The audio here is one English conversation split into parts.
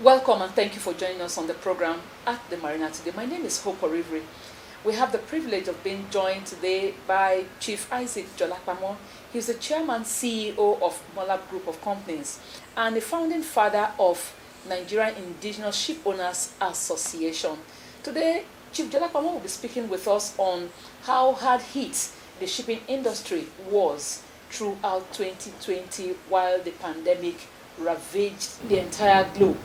Welcome and thank you for joining us on the program at the Marina today. My name is Hope Orivri. We have the privilege of being joined today by Chief Isaac Jolapamo. He's the chairman CEO of Morlap Group of companies and the founding father of Nigerian Indigenous Shipowners Association. Today, Chief Jolapamo will be speaking with us on how hard hit the shipping industry was throughout 2020 while the pandemic ravaged the entire globe.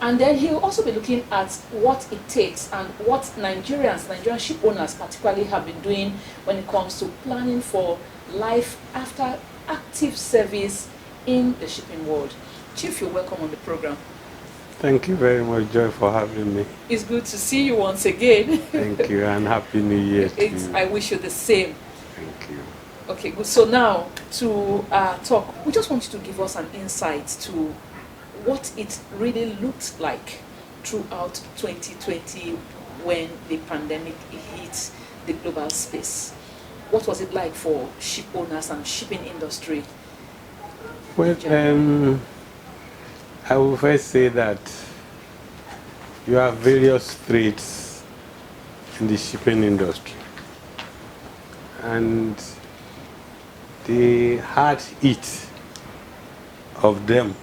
And then he'll also be looking at what it takes and what Nigerian ship owners particularly have been doing when it comes to planning for life after active service in the shipping world. Chief, you're welcome on the program. Thank you very much, Joy, for having me. It's good to see you once again. Thank you, and Happy New Year to you. I wish you the same. Thank you. Okay, good. So now to talk, we just want you to give us an insight to what it really looked like throughout 2020 when the pandemic hit the global space. What was it like for ship owners and shipping industry? Well, I will first say that you have various trades in the shipping industry, and the hard hit of them,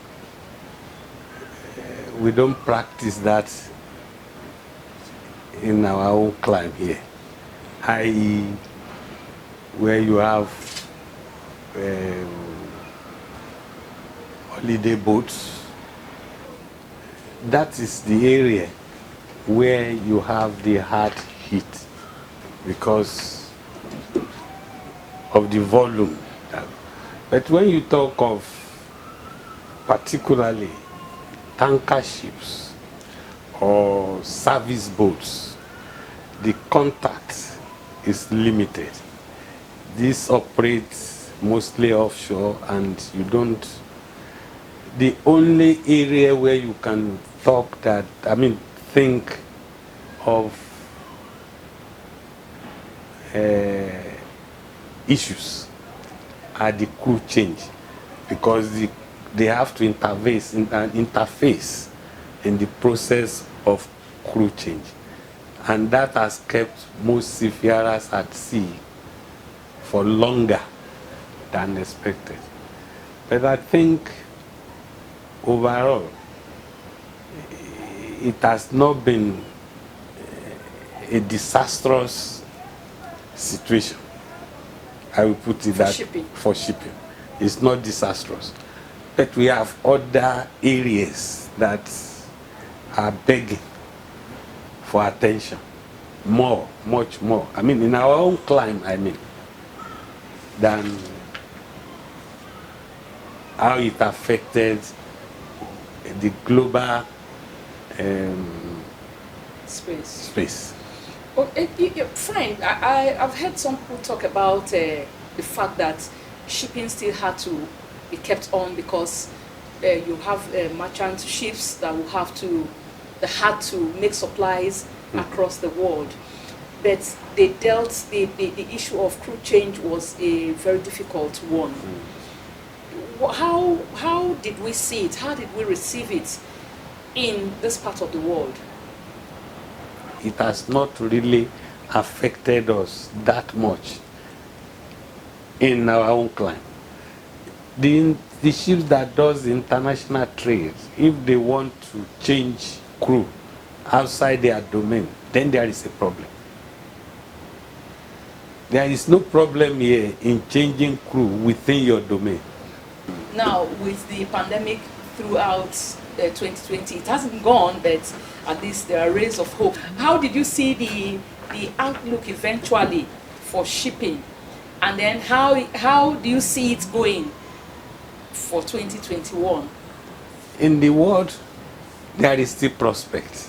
we don't practice that in our own climate here, i.e. where you have holiday boats. That is the area where you have the hard hit because of the volume. But when you talk of particularly tanker ships or service boats, the contact is limited. This operates mostly offshore, and you don't. The only area where you can think of issues are the crew change, because they have to interface in the process of crew change, and that has kept most seafarers at sea for longer than expected. But I think overall it has not been a disastrous situation. I will put it that for shipping. It's not disastrous. But we have other areas that are begging for attention. Much more. In our own climate, than how it affected the global space. Well, fine. I've heard some people talk about the fact that shipping still had to be kept on because you have merchant ships that had to make supplies across the world. But they dealt the issue of crew change was a very difficult one. How did we see it? How did we receive it in this part of the world? It has not really affected us that much in our own climate. The ships that does international trade, if they want to change crew outside their domain, then there is a problem. There is no problem here in changing crew within your domain. Now, with the pandemic throughout 2020, it hasn't gone, but at least there are rays of hope. How did you see the outlook eventually for shipping? And then how do you see it going for 2021? In the world, there is still prospect.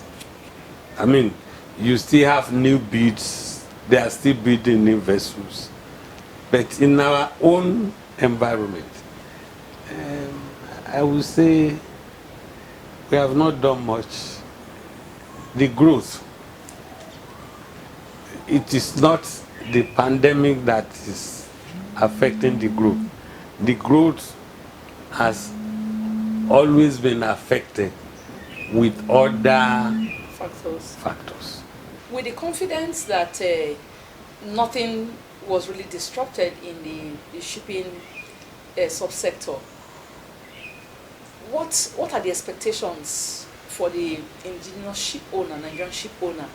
You still have new bids. They are still building new vessels. But in our own environment, I would say we have not done much. The growth, it is not the pandemic that is affecting the growth. The growth has always been affected with other factors. With the confidence that nothing was really disrupted in the shipping subsector, what are the expectations for the indigenous ship owner, Nigerian ship owner,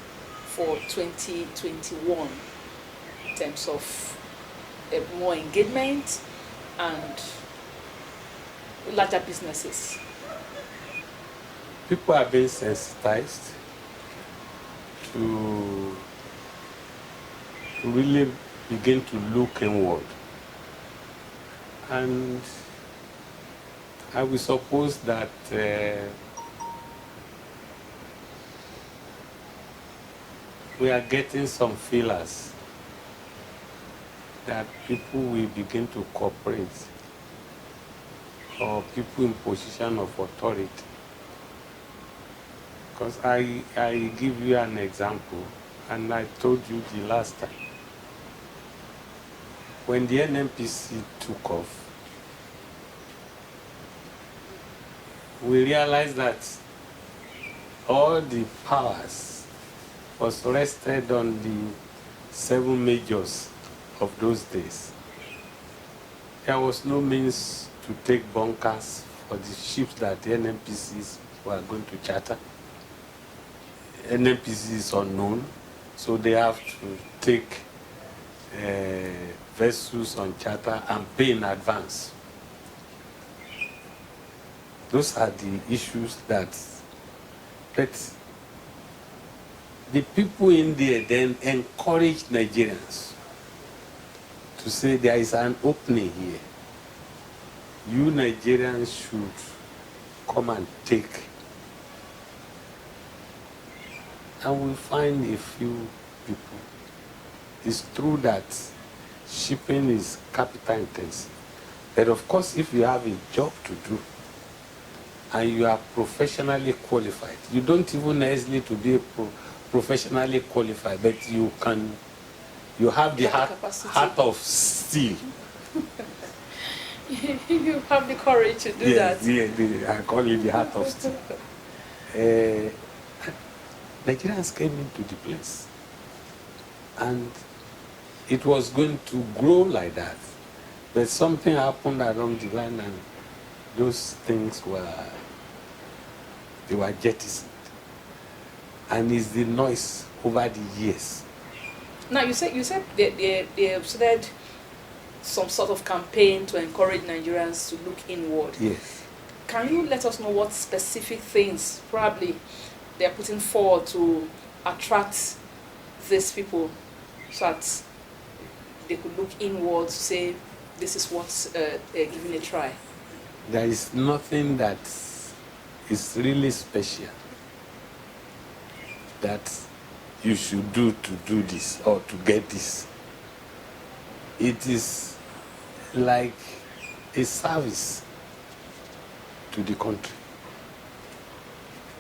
for 2021 in terms of more engagement and larger businesses? People are being sensitized to really begin to look inward. And I will suppose that we are getting some feelers that people will begin to cooperate, or people in position of authority. Because I give you an example, and I told you the last time. When the NNPC took off, we realized that all the powers was rested on the 7 majors of those days. There was no means to take bunkers for the ships that the NNPCs were going to charter. NNPC is unknown, so they have to take vessels on charter and pay in advance. Those are the issues that the people in there then encouraged Nigerians to say there is an opening here. You Nigerians should come and take. And we find a few people. It's true that shipping is capital intensive. But of course, if you have a job to do and you are professionally qualified, you don't even necessarily to be professionally qualified, but you have the heart of steel. You have the courage to do that. Yeah, I call it the heart of steel. Nigerians came into the place, and it was going to grow like that. But something happened along the line, and those things were jettisoned. And it's the noise over the years. Now you said they have started some sort of campaign to encourage Nigerians to look inward. Yes. Can you let us know what specific things probably they are putting forward to attract these people, so that they could look inward to say this is what's giving a try? There is nothing that is really special that you should do to do this or to get this. It is like a service to the country.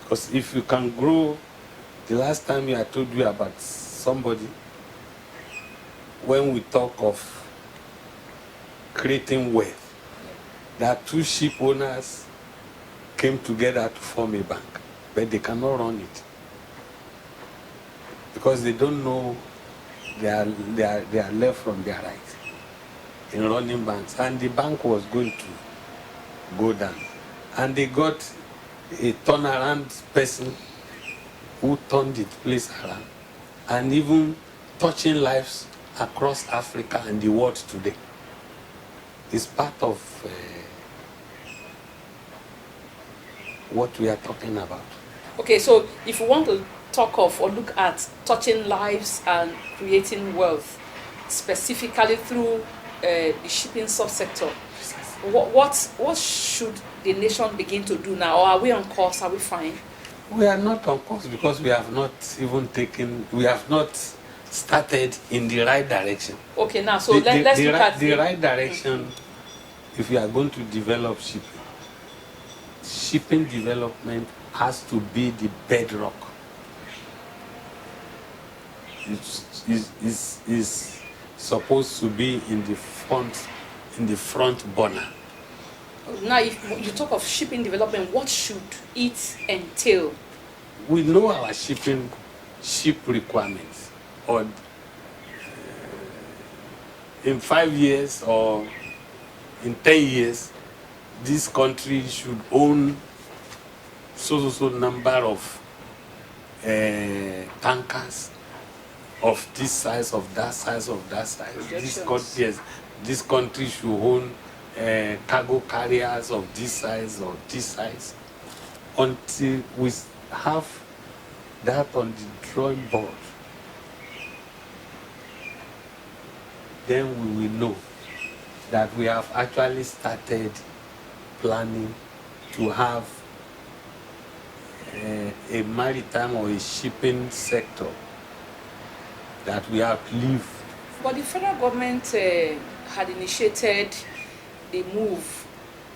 Because if you can grow, the last time I told you about somebody, when we talk of creating wealth, that 2 ship owners came together to form a bank, but they cannot run it because they don't know they are left from their right in running banks, and the bank was going to go down, and they got a turnaround person who turned the place around, and even touching lives across Africa and the world today. It's part of what we are talking about. Okay, so if you want to talk of or look at touching lives and creating wealth, specifically through the shipping subsector, what should the nation begin to do now? Or are we on course? Are we fine? We are not on course because we have not started in the right direction. Okay, now, so let's look at the right direction. If you are going to develop shipping development has to be the bedrock. It is supposed to be in the front burner. Now, if you talk of shipping development, what should it entail? We know our ship requirements. Or in 5 years or in 10 years, this country should own so number of tankers of this size, of that size, of that size. This country should own cargo carriers of this size or this size. Until we have that on the drawing board, then we will know that we have actually started planning to have a maritime or a shipping sector that we have lived. But the federal government had initiated the move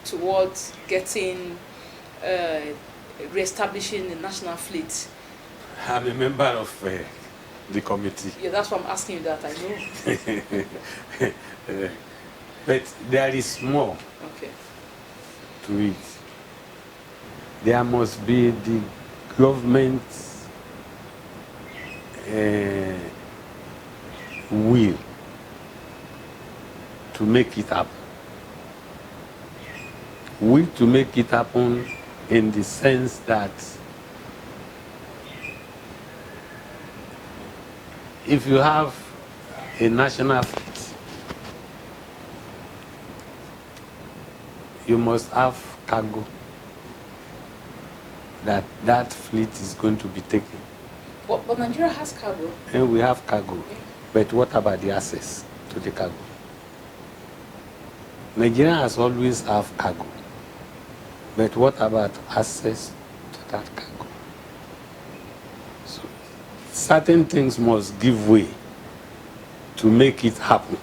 towards getting re-establishing the national fleet. I'm a member of the committee. Yeah, that's why I'm asking you that, I know. But there is more to it. There must be the government's will to make it happen. Will to make it happen in the sense that if you have a national fleet, you must have cargo that fleet is going to be taking. But Nigeria has cargo. And we have cargo. But what about the access to the cargo? Nigeria has always have cargo. But what about access to that cargo? So certain things must give way to make it happen.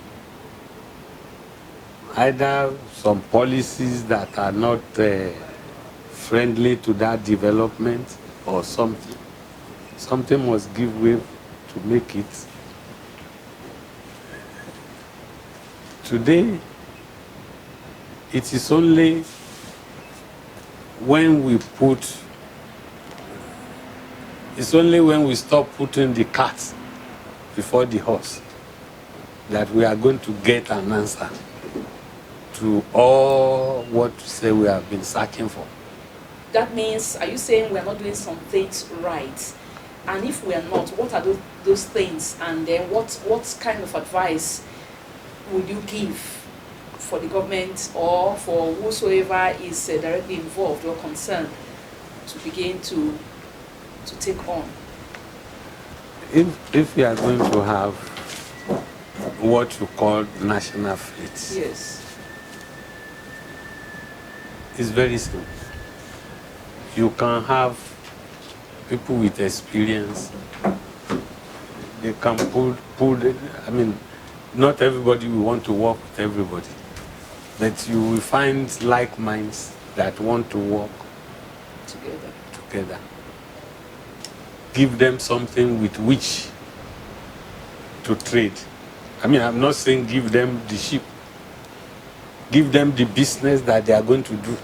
Either some policies that are not friendly to that development or something. Something must give way to make it. Today, it is only when we stop putting the cart before the horse that we are going to get an answer to all what we have been searching for. That means, are you saying we are not doing some things right? And if we are not, what are those things? And then what kind of advice would you give for the government or for whosoever is directly involved or concerned to begin to take on? If we are going to have what you call national fleets, yes, it's very simple. You can have people with experience. They can I mean, not everybody will want to work with everybody, but you will find like minds that want to work together. Give them something with which to trade. I mean, I'm not saying give them the ship. Give them the business that they are going to do.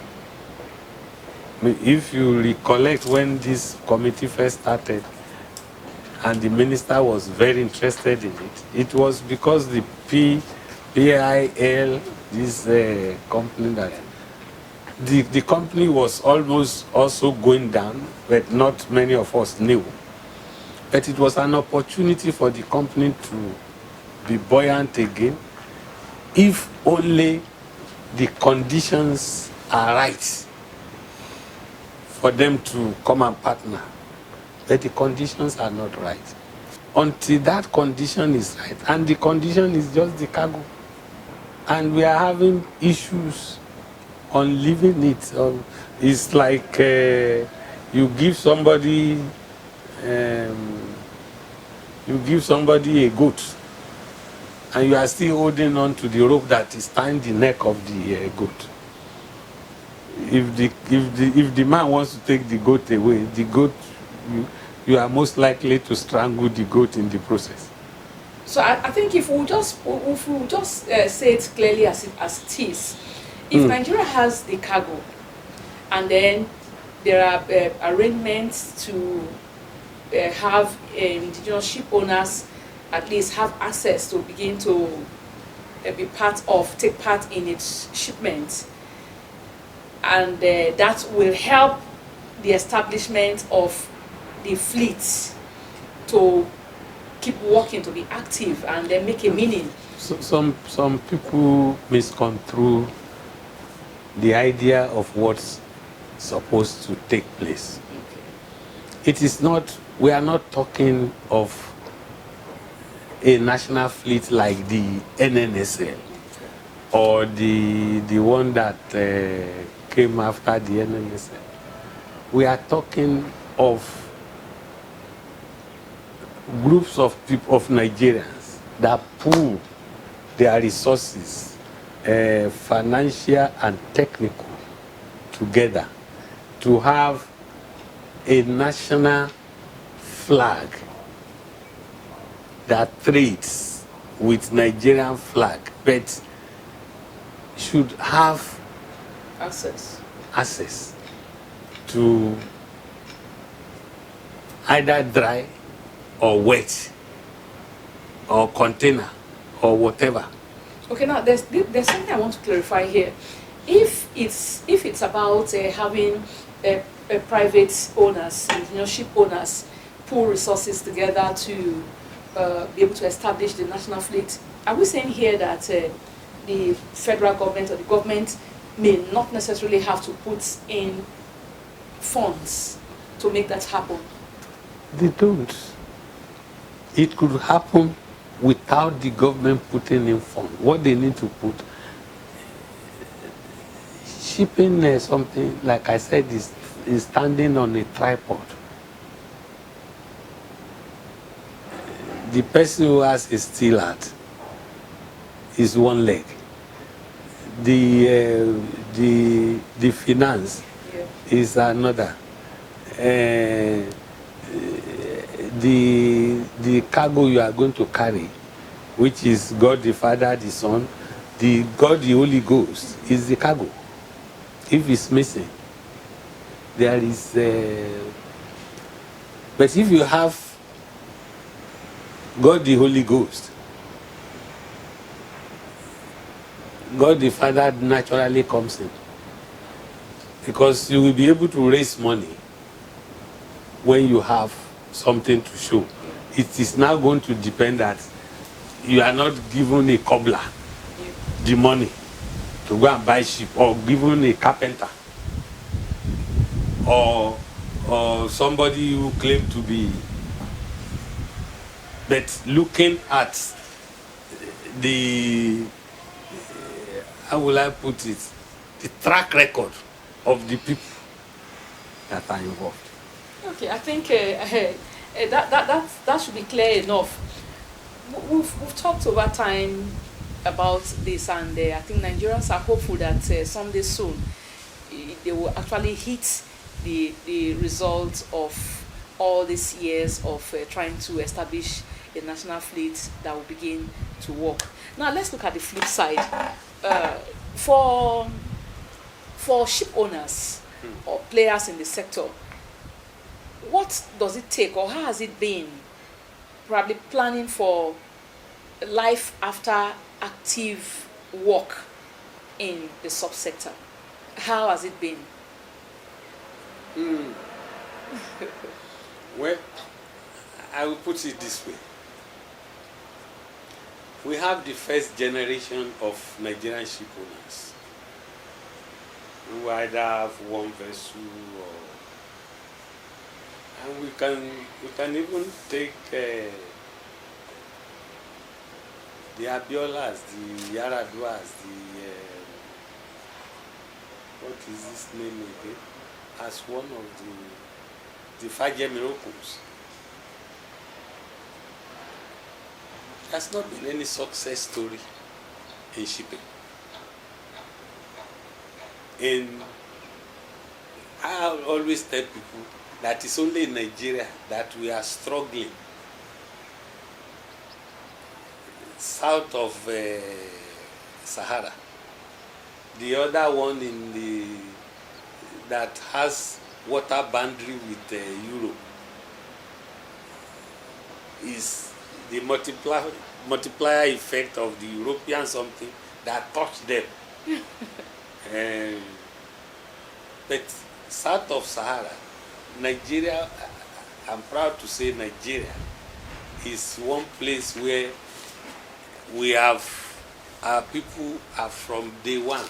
I mean, if you recollect when this committee first started and the minister was very interested in it, it was because the PIL, this company that the company was almost also going down, but not many of us knew. But it was an opportunity for the company to be buoyant again, if only the conditions are right for them to come and partner. But the conditions are not right. Until that condition is right, and the condition is just the cargo, and we are having issues on leaving it. It's like you give somebody a goat, and you are still holding on to the rope that is tying the neck of the goat. If the man wants to take the goat away, you are most likely to strangle the goat in the process. So I think if we just say it clearly as it is, If Nigeria has the cargo, and then there are arrangements to have indigenous ship owners at least have access to begin to take part in its shipment, and that will help the establishment of the fleet to keep working, to be active, and then make a meaning. So some people misconstrue the idea of what's supposed to take place. Okay. It is not, we are not talking of a national fleet like the NNSL or the one that came after the NNSL. We are talking of groups of people, of Nigerians, that pool their resources, financial and technical, together to have a national flag that trades with Nigerian flag, but should have access to either dry or wet or container or whatever. Okay, now there's something I want to clarify here. If it's about having private owners, ship owners, pool resources together to be able to establish the national fleet, are we saying here that the federal government or the government may not necessarily have to put in funds to make that happen? They don't. It could happen without the government putting in funds. What they need to put, shipping something, like I said, is standing on a tripod. The person who has a steel hat is one leg. The finance is another. The cargo you are going to carry, which is God the Father, the Son, God the Holy Ghost, is the cargo. If it's missing, there is. But if you have God the Holy Ghost, God the Father naturally comes in, because you will be able to raise money when you have something to show. It is now going to depend that you are not given a cobbler the money to go and buy ship, or given a carpenter or somebody who claimed to be, but looking at the, how will I put it, the track record of the people that are involved. Okay, I think that should be clear enough. We've talked over time about this, and I think Nigerians are hopeful that someday soon they will actually hit the results of all these years of trying to establish a national fleet that will begin to work. Now let's look at the flip side. For ship owners or players in the sector, what does it take, or how has it been, probably planning for life after active work in the subsector? How has it been? Well, I will put it this way. We have the first generation of Nigerian ship owners who either have one vessel, and we can even take the Abiolas, the Yaraduas, what is his name again, as one of the Five Miracles. There's not been any success story in shipping. And I always tell people that it's only in Nigeria that we are struggling. South of Sahara, The other one that has water boundary with Europe is the multiplier effect of the European something that touched them. But south of Sahara, Nigeria, I'm proud to say Nigeria is one place where we have, our people have from day one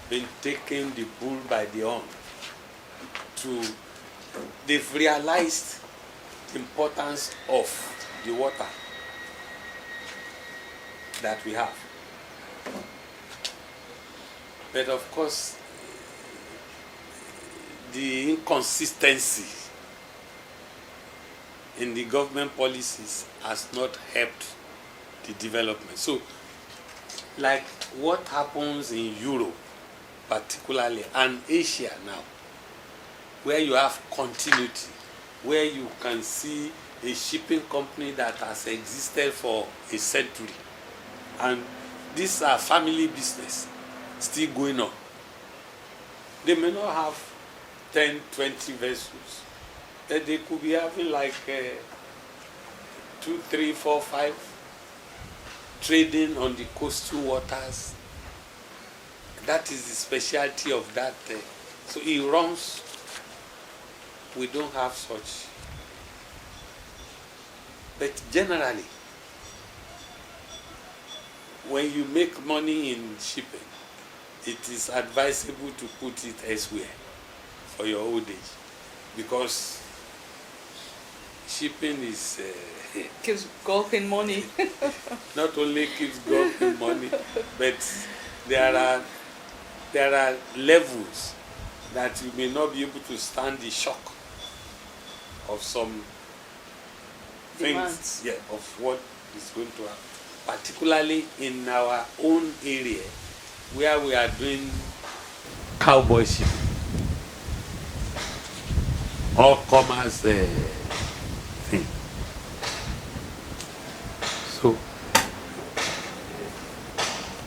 been taking the bull by the horn. They've realized the importance of the water that we have. But of course, the inconsistency in the government policies has not helped the development. So, like what happens in Europe, particularly, and Asia now, where you have continuity, where you can see a shipping company that has existed for a century, and these are family business still going on. They may not have 10, 20 vessels, but they could be having like 2, 3, 4, 5 trading on the coastal waters. That is the specialty of that. So it runs. We don't have such. But generally, when you make money in shipping, it is advisable to put it elsewhere for your old age, because shipping is keeps gulping money. not only keeps gulping money, but there are levels that you may not be able to stand the shock of some demands. things, yeah, of what is going to happen, particularly in our own area where we are doing cowboy shipping or commerce thing. So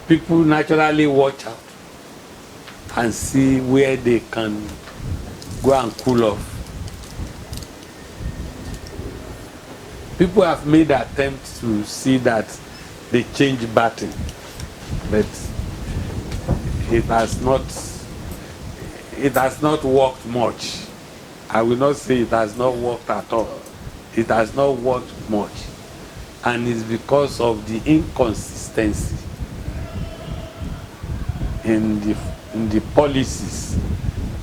people naturally watch out and see where they can go and cool off. People have made attempts to see that they change batting, but it has not worked much. I will not say it has not worked at all. It has not worked much, and it's because of the inconsistency in the policies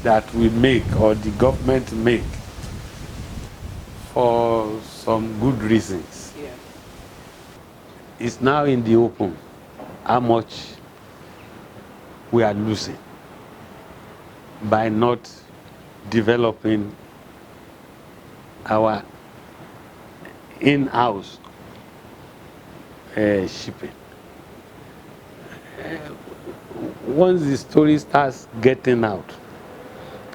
that we make or the government make for some good reasons. Yeah. It's now in the open how much we are losing by not developing our in-house shipping. Once the story starts getting out,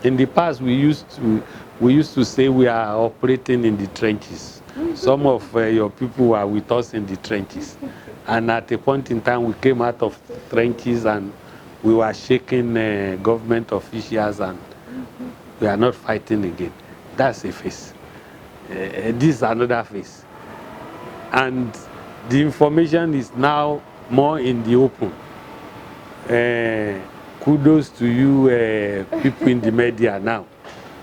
in the past we used to say we are operating in the trenches. Some of your people were with us in the trenches, and at a point in time we came out of trenches and we were shaking government officials, and we are not fighting again. That's a phase. This is another phase, and the information is now more in the open. Kudos to you people in the media now,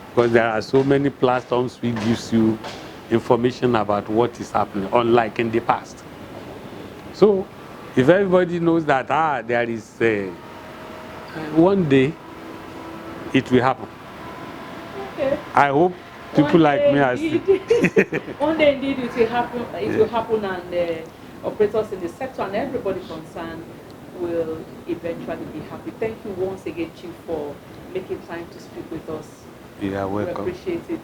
because there are so many platforms which gives you information about what is happening, unlike in the past. So if everybody knows that there is one day it will happen. Okay. I hope people like me are still. One day indeed it will happen. It will happen, and operators in the sector and everybody concerned will eventually be happy. Thank you once again, Chief, for making time to speak with us. You are welcome. We appreciate it.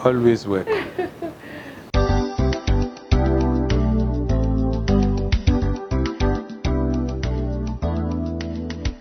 Always welcome.